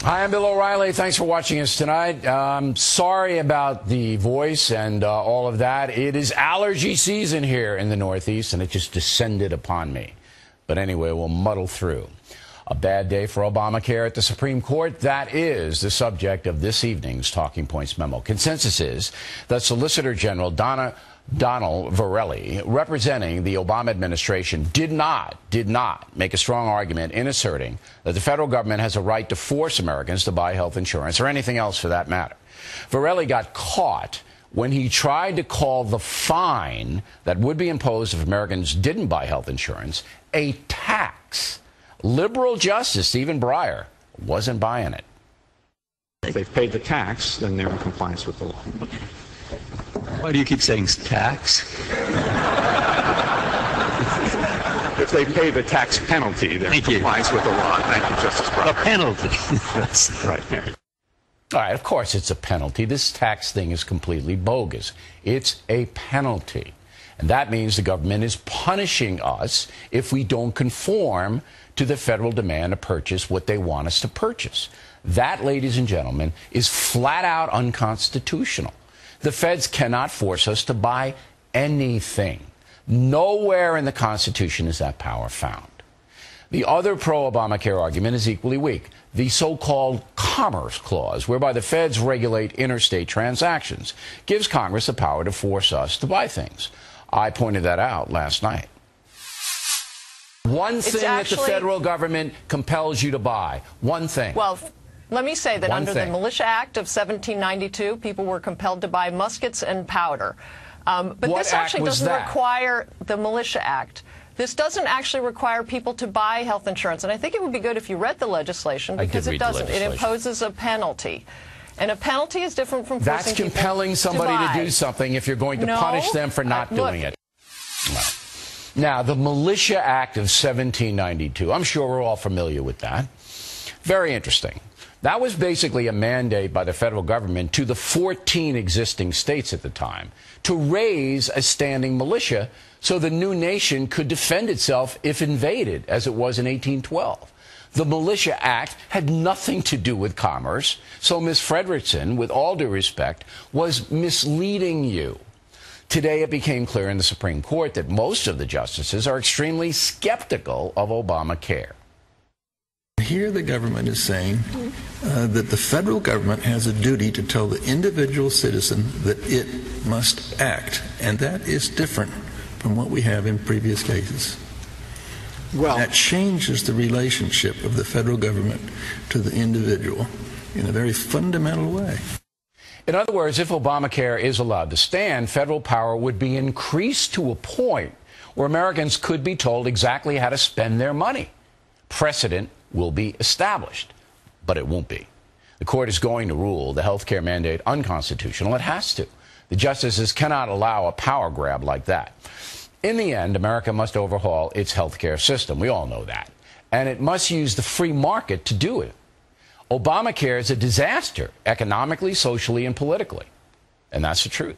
Hi, I'm Bill O'Reilly. Thanks for watching us tonight. Sorry about the voice and all of that. It is allergy season here in the Northeast, and it just descended upon me. But anyway, we'll muddle through. A bad day for Obamacare at the Supreme Court. That is the subject of this evening's Talking Points memo. Consensus is that Solicitor General Donald Verrilli, representing the Obama administration, did not make a strong argument in asserting that the federal government has a right to force Americans to buy health insurance or anything else for that matter. Verrilli got caught when he tried to call the fine that would be imposed if Americans didn't buy health insurance a tax. Liberal Justice Stephen Breyer wasn't buying it. If they've paid the tax, then they're in compliance with the law. Why do you keep saying tax? If they pay the tax penalty, they're in compliance with the law. Thank you, Justice Breyer. A penalty. That's right. All right, of course it's a penalty. This tax thing is completely bogus. It's a penalty. And that means the government is punishing us if we don't conform to the federal demand to purchase what they want us to purchase. That, ladies and gentlemen, is flat out unconstitutional. The feds cannot force us to buy anything. Nowhere in the Constitution is that power found. The other pro-Obamacare argument is equally weak. The so-called Commerce Clause, whereby the feds regulate interstate transactions, gives Congress the power to force us to buy things. I pointed that out last night. One thing that the federal government compels you to buy. One thing. Well, let me say that under the Militia Act of 1792, people were compelled to buy muskets and powder. But this actually doesn't require the Militia Act. This doesn't actually require people to buy health insurance. And I think it would be good if you read the legislation, because it doesn't. It imposes a penalty. And a penalty is different from forcing people to buy. That's compelling somebody to do something if you're going to punish them for not doing it. Now, the Militia Act of 1792, I'm sure we're all familiar with that. Very interesting. That was basically a mandate by the federal government to the 14 existing states at the time to raise a standing militia so the new nation could defend itself if invaded, as it was in 1812. The Militia Act had nothing to do with commerce, so Ms. Frederickson, with all due respect, was misleading you. Today it became clear in the Supreme Court that most of the justices are extremely skeptical of Obamacare. Here the government is saying that the federal government has a duty to tell the individual citizen that it must act, and that is different from what we have in previous cases. Well, that changes the relationship of the federal government to the individual in a very fundamental way. In other words, if Obamacare is allowed to stand, federal power would be increased to a point where Americans could be told exactly how to spend their money. Precedent will be established, but it won't be. The court is going to rule the health care mandate unconstitutional. It has to. The justices cannot allow a power grab like that. In the end, America must overhaul its health care system. We all know that. And it must use the free market to do it. Obamacare is a disaster, economically, socially, and politically. And that's the truth.